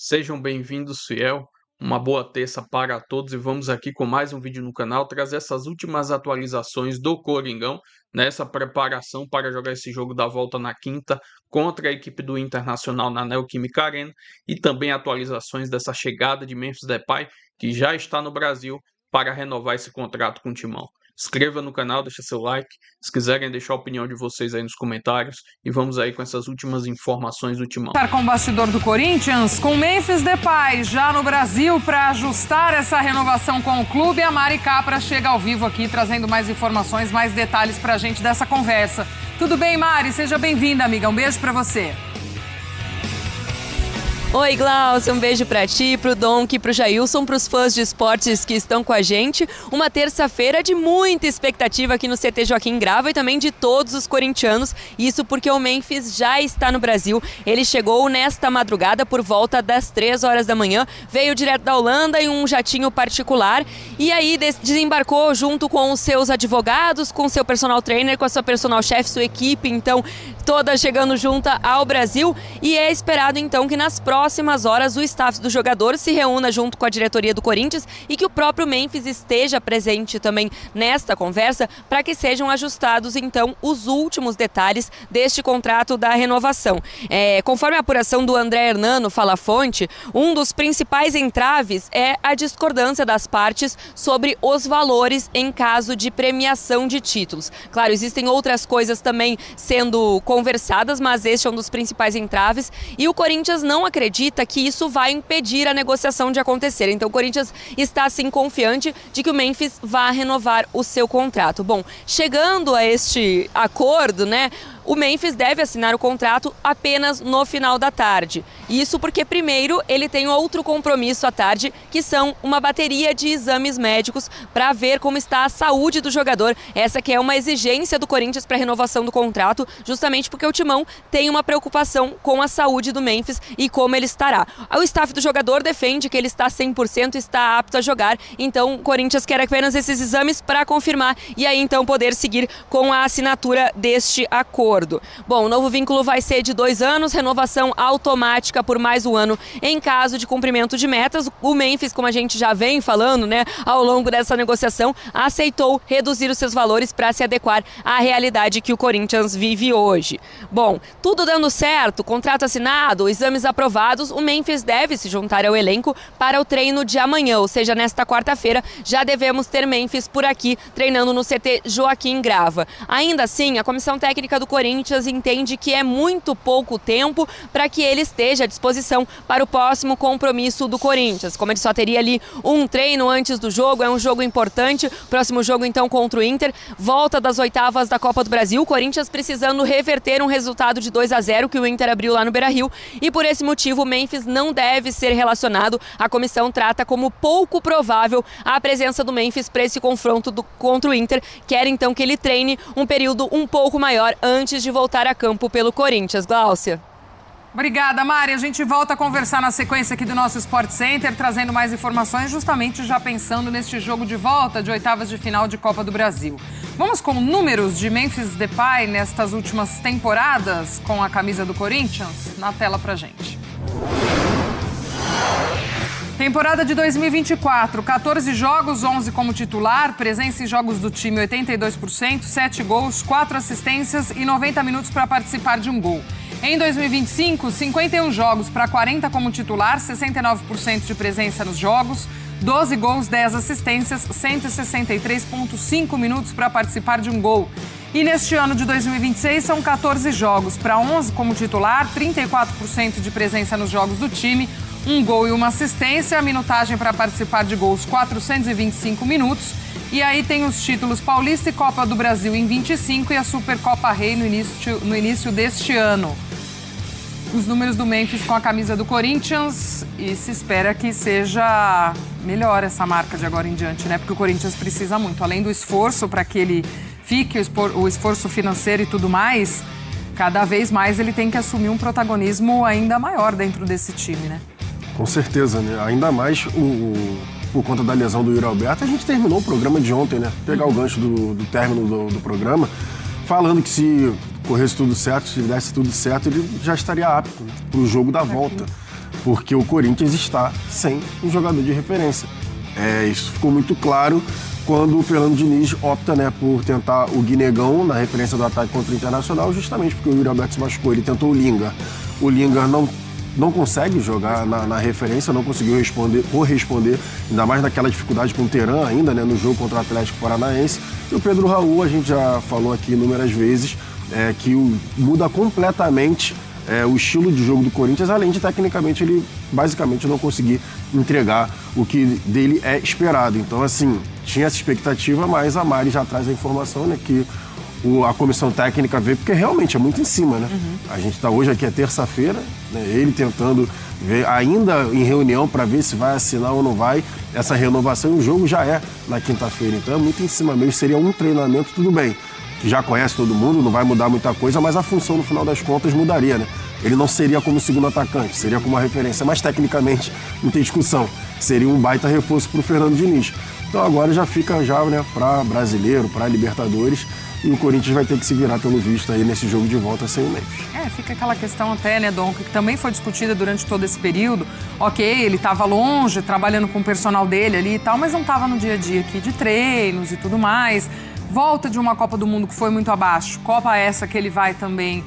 Sejam bem-vindos, fiel. Uma boa terça para todos e vamos aqui com mais um vídeo no canal trazer essas últimas atualizações do Coringão nessa preparação para jogar esse jogo da volta na quinta contra a equipe do Internacional na Neoquímica Arena e também atualizações dessa chegada de Memphis Depay, que já está no Brasil para renovar esse contrato com o Timão. Inscreva no canal, deixa seu like, se quiserem deixar a opinião de vocês aí nos comentários e vamos aí com essas últimas informações do Timão. Com o bastidor do Corinthians, com Memphis Depay já no Brasil para ajustar essa renovação com o clube, a Mari Capra chega ao vivo aqui trazendo mais informações, mais detalhes para a gente dessa conversa. Tudo bem, Mari? Seja bem-vinda, amiga. Um beijo para você. Oi, Glaucia, um beijo pra ti, pro Donk, pro Jailson, pros fãs de esportes que estão com a gente. Uma terça-feira de muita expectativa aqui no CT Joaquim Grava e também de todos os corintianos. Isso porque o Memphis já está no Brasil. Ele chegou nesta madrugada por volta das 3 horas da manhã, veio direto da Holanda em um jatinho particular e aí desembarcou junto com os seus advogados, com o seu personal trainer, com a sua personal chef, sua equipe, então toda chegando junta ao Brasil e é esperado então que nas próximas horas o staff do jogador se reúna junto com a diretoria do Corinthians e que o próprio Memphis esteja presente também nesta conversa para que sejam ajustados então os últimos detalhes deste contrato da renovação. Conforme a apuração do André Hernano, Fala Fonte, um dos principais entraves é a discordância das partes sobre os valores em caso de premiação de títulos. Claro, existem outras coisas também sendo conversadas, mas este é um dos principais entraves e o Corinthians não acredita que isso vai impedir a negociação de acontecer. Então o Corinthians está assim confiante de que o Memphis vá renovar o seu contrato. Bom, chegando a este acordo, né? O Memphis deve assinar o contrato apenas no final da tarde. Isso porque primeiro ele tem outro compromisso à tarde, que são uma bateria de exames médicos para ver como está a saúde do jogador. Essa que é uma exigência do Corinthians para a renovação do contrato, justamente porque o Timão tem uma preocupação com a saúde do Memphis e como ele estará. O staff do jogador defende que ele está 100% e está apto a jogar, então o Corinthians quer apenas esses exames para confirmar e aí então poder seguir com a assinatura deste acordo. Bom, o novo vínculo vai ser de 2 anos, renovação automática por mais um ano em caso de cumprimento de metas. O Memphis, como a gente já vem falando, né, ao longo dessa negociação, aceitou reduzir os seus valores para se adequar à realidade que o Corinthians vive hoje. Bom, tudo dando certo, contrato assinado, exames aprovados, o Memphis deve se juntar ao elenco para o treino de amanhã, ou seja, nesta quarta-feira já devemos ter Memphis por aqui treinando no CT Joaquim Grava. Ainda assim, a comissão técnica do Corinthians entende que é muito pouco tempo para que ele esteja à disposição para o próximo compromisso do Corinthians. Como ele só teria ali um treino antes do jogo, é um jogo importante. Próximo jogo então contra o Inter, volta das oitavas da Copa do Brasil, o Corinthians precisando reverter um resultado de 2-0 que o Inter abriu lá no Beira-Rio e por esse motivo o Memphis não deve ser relacionado. A comissão trata como pouco provável a presença do Memphis para esse confronto contra o Inter. Quer então que ele treine um período um pouco maior antes de voltar a campo pelo Corinthians. Glaucia. Obrigada, Mari. A gente volta a conversar na sequência aqui do nosso Sport Center, trazendo mais informações, justamente já pensando neste jogo de volta de oitavas de final de Copa do Brasil. Vamos com números de Memphis Depay nestas últimas temporadas com a camisa do Corinthians? Na tela pra gente. Temporada de 2024, 14 jogos, 11 como titular, presença em jogos do time 82%, 7 gols, 4 assistências e 90 minutos para participar de um gol. Em 2025, 51 jogos para 40 como titular, 69% de presença nos jogos, 12 gols, 10 assistências, 163,5 minutos para participar de um gol. E neste ano de 2026 são 14 jogos para 11 como titular, 34% de presença nos jogos do time, um gol e uma assistência, a minutagem para participar de gols 425 minutos. E aí tem os títulos Paulista e Copa do Brasil em 25 e a Supercopa Rei no início deste ano. Os números do Memphis com a camisa do Corinthians e se espera que seja melhor essa marca de agora em diante, né? Porque o Corinthians precisa muito, além do esforço para que ele fique, o esforço financeiro e tudo mais, cada vez mais ele tem que assumir um protagonismo ainda maior dentro desse time, né? Com certeza, né? Ainda mais por conta da lesão do Yuri Alberto, a gente terminou o programa de ontem, né? Pegar o gancho do término do programa, falando que se corresse tudo certo, se desse tudo certo, ele já estaria apto para o jogo da volta. porque o Corinthians está sem um jogador de referência. Isso ficou muito claro quando o Fernando Diniz opta, né, por tentar o Guinegão na referência do ataque contra o Internacional, justamente porque o Yuri Alberto se machucou. Ele tentou o Linga. O Linga não consegue jogar na referência, não conseguiu corresponder, ainda mais naquela dificuldade com o Teran ainda, né, no jogo contra o Atlético Paranaense. E o Pedro Raul, a gente já falou aqui inúmeras vezes, que muda completamente o estilo de jogo do Corinthians, além de tecnicamente ele basicamente não conseguir entregar o que dele é esperado. Então, assim, tinha essa expectativa, mas a Mari já traz a informação, né, que a comissão técnica vê, porque realmente é muito em cima, né? A gente está hoje aqui, é terça-feira, né, ele tentando ver, ainda em reunião para ver se vai assinar ou não vai essa renovação, e o jogo já é na quinta-feira, então é muito em cima mesmo. Seria um treinamento, tudo bem, que já conhece todo mundo, não vai mudar muita coisa, mas a função no final das contas mudaria, né? Ele não seria como segundo atacante, seria como uma referência, mas tecnicamente não tem discussão, seria um baita reforço para o Fernando Diniz. Então agora já fica né, para Brasileiro, para Libertadores, e o Corinthians vai ter que se virar, pelo visto, aí nesse jogo de volta sem o Memphis. Fica aquela questão até, né, Dom, que também foi discutida durante todo esse período. Ok, ele estava longe, trabalhando com o personal dele ali e tal, mas não estava no dia a dia aqui de treinos e tudo mais. Volta de uma Copa do Mundo que foi muito abaixo. Copa essa que ele vai também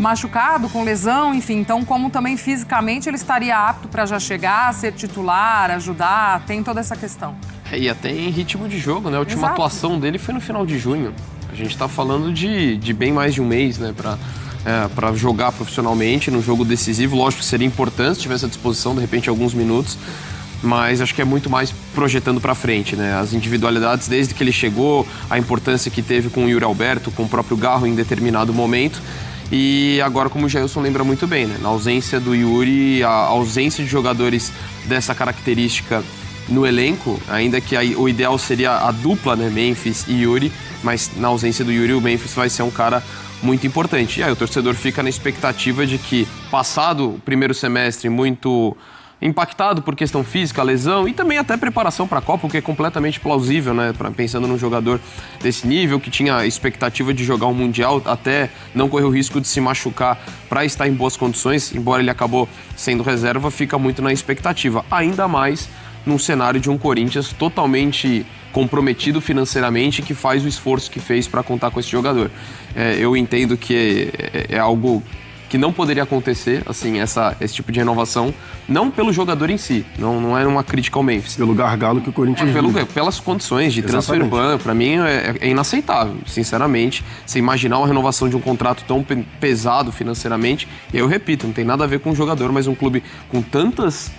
machucado, com lesão, enfim. Então, como também fisicamente ele estaria apto para já chegar, ser titular, ajudar, tem toda essa questão. E até em ritmo de jogo, né? A última atuação dele foi no final de junho. A gente está falando de bem mais de um mês, né? Para jogar profissionalmente num jogo decisivo. Lógico que seria importante se tivesse à disposição, de repente, alguns minutos. Mas acho que é muito mais projetando para frente, né? As individualidades, desde que ele chegou, a importância que teve com o Yuri Alberto, com o próprio Garro em determinado momento. E agora, como o Jailson lembra muito bem, né? Na ausência do Yuri, a ausência de jogadores dessa característica no elenco, ainda que o ideal seria a dupla, né? Memphis e Yuri, mas na ausência do Yuri, o Memphis vai ser um cara muito importante. E aí o torcedor fica na expectativa de que, passado o primeiro semestre muito impactado por questão física, lesão e também até preparação para a Copa, o que é completamente plausível, né? Pensando num jogador desse nível, que tinha a expectativa de jogar um Mundial, até não correr o risco de se machucar para estar em boas condições, embora ele acabou sendo reserva, fica muito na expectativa. Ainda mais num cenário de um Corinthians totalmente comprometido financeiramente, que faz o esforço que fez para contar com esse jogador. Eu entendo que é algo que não poderia acontecer, assim, esse tipo de renovação, não pelo jogador em si, não era uma crítica ao Memphis. Pelo gargalo que o Corinthians pelas condições de transfer ban, para mim é inaceitável, sinceramente. Você imaginar uma renovação de um contrato tão pesado financeiramente, e eu repito, não tem nada a ver com o jogador, mas um clube com tantos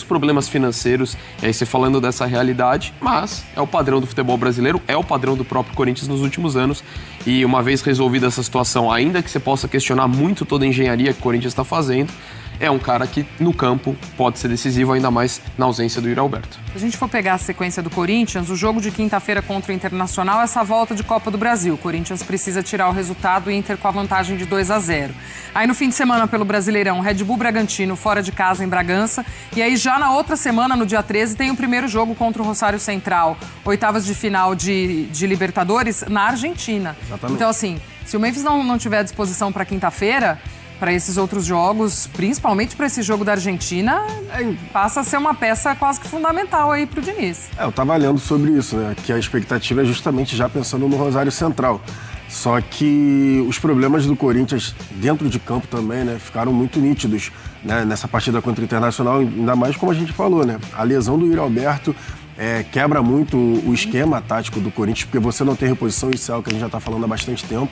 problemas financeiros, e aí você falando dessa realidade, mas é o padrão do futebol brasileiro, é o padrão do próprio Corinthians nos últimos anos, e uma vez resolvida essa situação, ainda que você possa questionar muito toda a engenharia que o Corinthians está fazendo, é um cara que no campo pode ser decisivo, ainda mais na ausência do Yuri Alberto. Se a gente for pegar a sequência do Corinthians, o jogo de quinta-feira contra o Internacional é essa volta de Copa do Brasil. O Corinthians precisa tirar o resultado e Inter com a vantagem de 2-0. Aí no fim de semana pelo Brasileirão, Red Bull Bragantino fora de casa em Bragança. E aí já na outra semana, no dia 13, tem o primeiro jogo contra o Rosário Central, oitavas de final de Libertadores na Argentina. Exatamente. Então assim, se o Memphis não tiver à disposição para quinta-feira, para esses outros jogos, principalmente para esse jogo da Argentina, passa a ser uma peça quase que fundamental aí para o Diniz. Eu estava lendo sobre isso, né? Que a expectativa é justamente já pensando no Rosário Central. Só que os problemas do Corinthians dentro de campo também, né, ficaram muito nítidos, né, nessa partida contra o Internacional, ainda mais como a gente falou, né? A lesão do Yuri Alberto quebra muito o esquema tático do Corinthians, porque você não tem reposição, isso é algo que a gente já está falando há bastante tempo.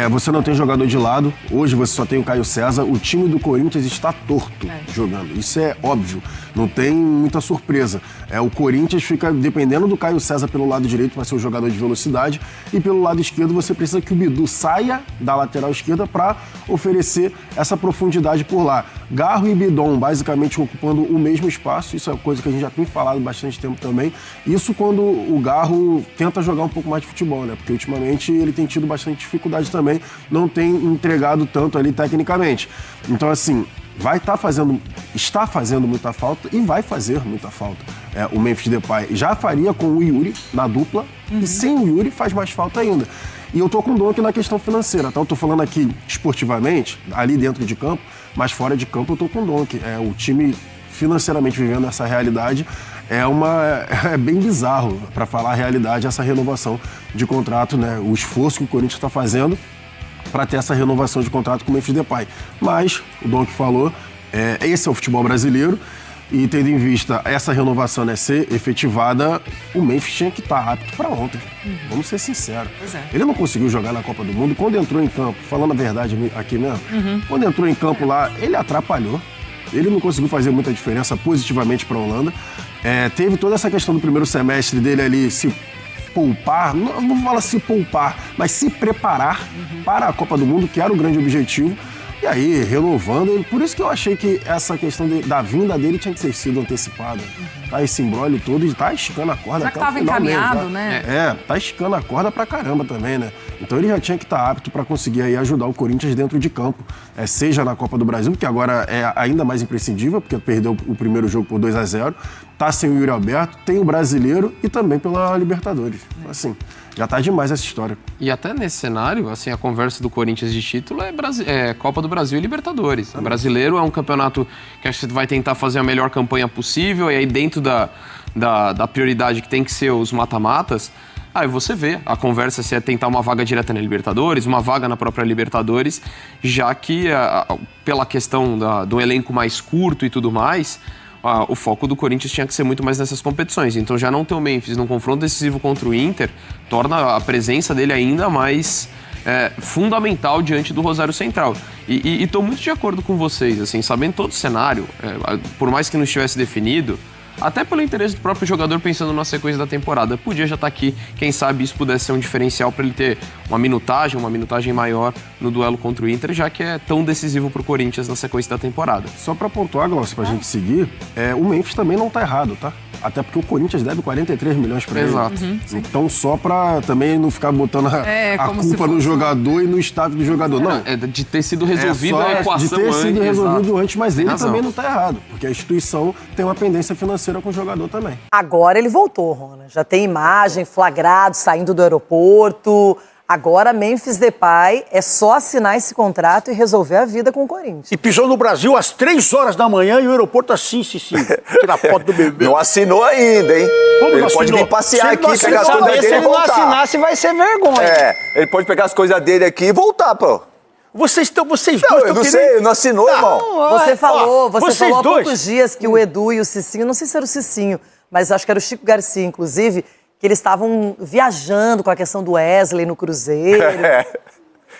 Você não tem jogador de lado, hoje você só tem o Caio César, o time do Corinthians está torto jogando, isso é óbvio, não tem muita surpresa. O Corinthians fica dependendo do Caio César pelo lado direito para ser o jogador de velocidade, e pelo lado esquerdo você precisa que o Bidu saia da lateral esquerda para oferecer essa profundidade por lá. Garro e Bidon basicamente ocupando o mesmo espaço, isso é coisa que a gente já tem falado há bastante tempo também, isso quando o Garro tenta jogar um pouco mais de futebol, né? Porque ultimamente ele tem tido bastante dificuldade também, não tem entregado tanto ali tecnicamente. Então assim, está fazendo muita falta e vai fazer muita falta. O Memphis Depay já faria com o Yuri na dupla, e sem o Yuri faz mais falta ainda. E eu tô com o Dom aqui na questão financeira, tá? Eu tô falando aqui esportivamente, ali dentro de campo, mas fora de campo eu tô com o Donk. O time financeiramente vivendo essa realidade é bem bizarro, para falar a realidade, essa renovação de contrato, né? O esforço que o Corinthians está fazendo para ter essa renovação de contrato com o Memphis Depay. Mas, o Donk falou, esse é o futebol brasileiro, e tendo em vista essa renovação, né, ser efetivada, o Memphis tinha que estar apto para ontem. Vamos ser sinceros. Ele não conseguiu jogar na Copa do Mundo. Quando entrou em campo, falando a verdade aqui mesmo, quando entrou em campo lá, ele atrapalhou. Ele não conseguiu fazer muita diferença positivamente para a Holanda. Teve toda essa questão do primeiro semestre dele ali se poupar, não vou falar se poupar, mas se preparar para a Copa do Mundo, que era o grande objetivo. E aí, renovando, por isso que eu achei que essa questão da vinda dele tinha que ter sido antecipada. Tá, esse imbróglio todo e tá esticando a corda até o final mesmo. Já que estava encaminhado, né? Tá esticando a corda pra caramba também, né? Então ele já tinha que estar apto para conseguir aí ajudar o Corinthians dentro de campo. Seja na Copa do Brasil, que agora é ainda mais imprescindível, porque perdeu o primeiro jogo por 2-0. Tá sem o Yuri Alberto, tem o Brasileiro e também pela Libertadores. Assim, já tá demais essa história. E até nesse cenário, assim, a conversa do Corinthians de título é Copa do Brasil e Libertadores. O Brasileiro é um campeonato que acho que você vai tentar fazer a melhor campanha possível, e aí dentro da prioridade que tem que ser os mata-matas, aí você vê a conversa se é tentar uma vaga direta na Libertadores, uma vaga na própria Libertadores, já que pela questão do elenco mais curto e tudo mais, o foco do Corinthians tinha que ser muito mais nessas competições. Então já não ter o Memphis num confronto decisivo contra o Inter torna a presença dele ainda mais fundamental diante do Rosário Central. E estou muito de acordo com vocês, assim, sabendo todo o cenário, por mais que não estivesse definido, até pelo interesse do próprio jogador pensando na sequência da temporada. Podia já estar aqui, quem sabe isso pudesse ser um diferencial para ele ter uma minutagem maior no duelo contra o Inter, já que é tão decisivo para o Corinthians na sequência da temporada. Só para pontuar, Glaucio, para a gente seguir, o Memphis também não está errado, tá? Até porque o Corinthians deve 43 milhões para ele. Exato. Então, só para também não ficar botando a culpa no jogador e no staff do jogador. Não. De ter sido resolvido a equação de ter sido resolvido antes, mas ele razão. Também não está errado, porque a instituição tem uma pendência financeira com o jogador também. Agora ele voltou, Rona. Já tem imagem, flagrado, saindo do aeroporto. Agora, Memphis Depay é só assinar esse contrato e resolver a vida com o Corinthians. E pisou no Brasil às 3 horas da manhã e o aeroporto assim, tirar foto do bebê. Não assinou ainda, hein? Como ele não pode assinou? vir passear aqui, Se pegar as coisas dele e Se ele não voltar. assinasse, vai ser vergonha. Ele pode pegar as coisas dele aqui e voltar, pô. Vocês dois eu estão não sei, não assinou, irmão. Você falou vocês há dois. poucos dias que o Edu e o Cicinho, não sei se era o Cicinho, mas acho que era o Chico Garcia, inclusive, que eles estavam viajando com a questão do Wesley no Cruzeiro.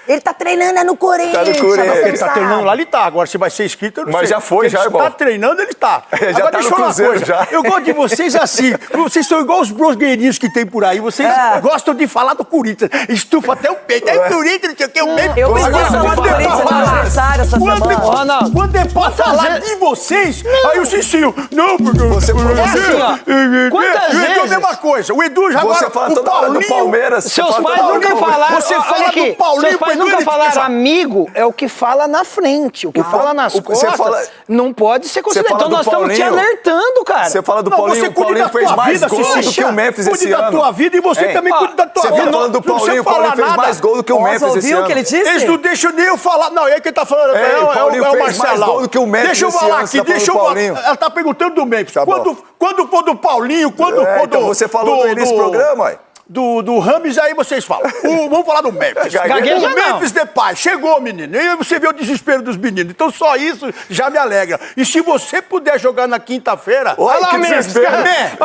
Ele tá treinando no Corinthians. Tá no Corinthians. Ele tá treinando lá, ele tá. Agora, se vai ser inscrito, eu não sei. Mas já foi, já, irmão. Ele tá treinando, ele tá. Já Agora, tá deixa no eu falar uma Cruzeiro, coisa. já. Eu gosto de vocês assim. Vocês são igual os blogueirinhos que tem por aí. Vocês gostam de falar do Corinthians. Estufa até o peito. É o Corinthians, não sei o que, o peito. Eu pensei falar do Corinthians no aniversário essa semana. Quando é pra falar de vocês, aí o Cicinho, não, porque... Você assim, ó, quantas vezes... É a mesma coisa. O Edu já Você agora... fala o toda hora do Paulinho- Palmeiras. Seus você fala pais toda hora nunca do Palmeiras. falaram... Você olha fala aqui, do Paulinho, seus pais Edu, nunca ele falaram fica- amigo, é o que fala na frente. O que fala nas você costas fala- não pode ser considerado. fala Então do nós estamos te Paulinho. alertando, cara. Você fala do Não, Paulinho, você o cuide Paulinho da fez tua mais vida, gols do Cici. que o Memphis Cuide esse da ano. tua vida e você Ei, também cuide da tua Você vida. tá falando do Não precisa Paulinho, o falar Paulinho fez nada. mais gol do que o Memphis esse ouviu o ano. que ele disse? Eles não deixam nem eu falar. Não, é quem tá falando. Ei, o Paulinho é o fez mais Marcelão. gol do que o Memphis Deixa eu esse falar ano, aqui, você tá falando deixa eu do falar. Paulinho. Ela tá perguntando do Memphis. Tá bom. Quando for do Paulinho, quando for então você falou no início do programa, ué. Do Rames, aí vocês falam. Vamos falar do Memphis. Gagueja O não. Memphis Depay chegou, menino. E você vê o desespero dos meninos. Então só isso já me alegra. E se você puder jogar na quinta-feira... Olha Olha lá, que Mê. desespero.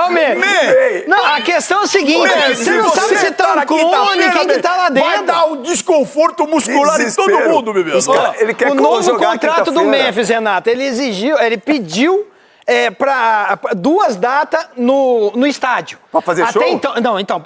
Ô, Mê. Não, a questão é o seguinte, você não sabe se tá no clone, quem que tá lá dentro. Vai dar um desconforto muscular em todo Desespero. mundo, bebê. Ele quer o novo jogar contrato do quinta-feira. Memphis, Renato, ele pediu para 2 datas no estádio. Pra fazer show?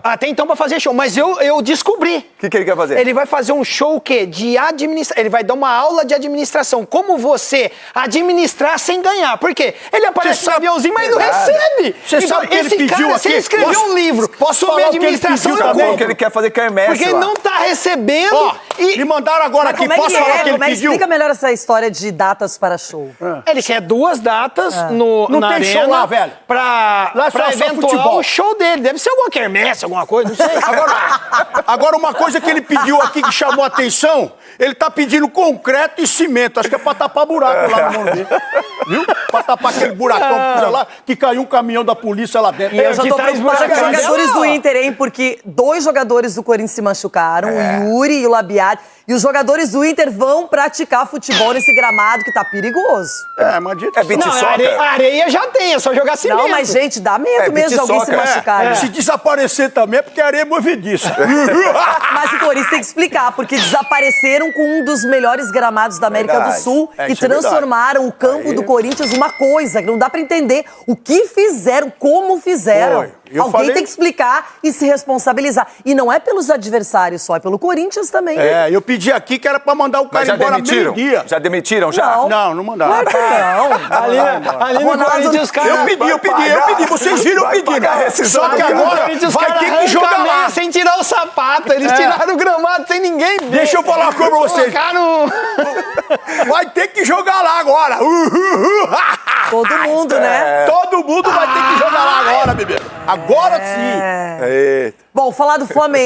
Até então para fazer show, mas eu descobri. O que ele quer fazer? Ele vai fazer um show o quê? De administração. Ele vai dar uma aula de administração. Como você administrar sem ganhar. Por quê? Ele aparece no aviãozinho, mas não recebe. Você sabe o que ele pediu cara, aqui? se ele escreveu um livro posso sobre falar o que ele administração, pediu eu também? compro. Que ele quer fazer quermesse Porque lá. não tá recebendo Ó, e... me mandaram agora aqui, Como é posso que falar é? que ele Como é que pediu? explica melhor essa história de datas para show? Ele quer 2 datas Não na tem arena show lá, velho. pra Lá é só eventual futebol. show dele. Deve ser alguma quermesse, alguma coisa, não sei. Agora, uma coisa que ele pediu aqui que chamou a atenção, ele tá pedindo concreto e cimento. Acho que é pra tapar buraco lá no Morumbi. Viu? Pra tapar aquele buracão lá, que caiu um caminhão da polícia lá dentro. E eu já tô que traz preocupada com os buraco. jogadores do Inter, hein? Porque 2 jogadores do Corinthians se machucaram, o Yuri e o Labiat. E os jogadores do Inter vão praticar futebol nesse gramado que tá perigoso. Mas É beat Não, soccer. a areia já tem, é só jogar cimento. Não, mas, gente, dá medo mesmo de alguém se beat soccer. machucar. Se desaparecer também é porque a areia é movediça. Mas o Corinthians tem que explicar, porque desapareceram com um dos melhores gramados da América Verdade. do Sul e Isso é transformaram o campo do Corinthians uma coisa que não dá pra entender o que fizeram, como fizeram. Foi. Eu Alguém falei- tem que explicar e se responsabilizar. E não é pelos adversários só, é pelo Corinthians também. Eu pedi aqui que era pra mandar o Mas cara já embora demitiram? meio-dia. Já demitiram, já? Não. Não mandaram. Claro que não. Ali no Ronaldo- Corinthians, os caras... Eu pedi. Vocês viram eu Vai pedindo. pagar a rescisão Só que do cara. agora Corinthians, vai cara ter que arranca jogar a meia lá. sem tirar o sapato. Eles tiraram o gramado sem ninguém ver. Deixa eu falar uma coisa pra vocês. Colocaram... Vai ter que jogar lá agora. Todo mundo, né? Todo mundo vai ter que jogar lá agora, bebê. Agora sim. Eita. Bom, falar do Flamengo.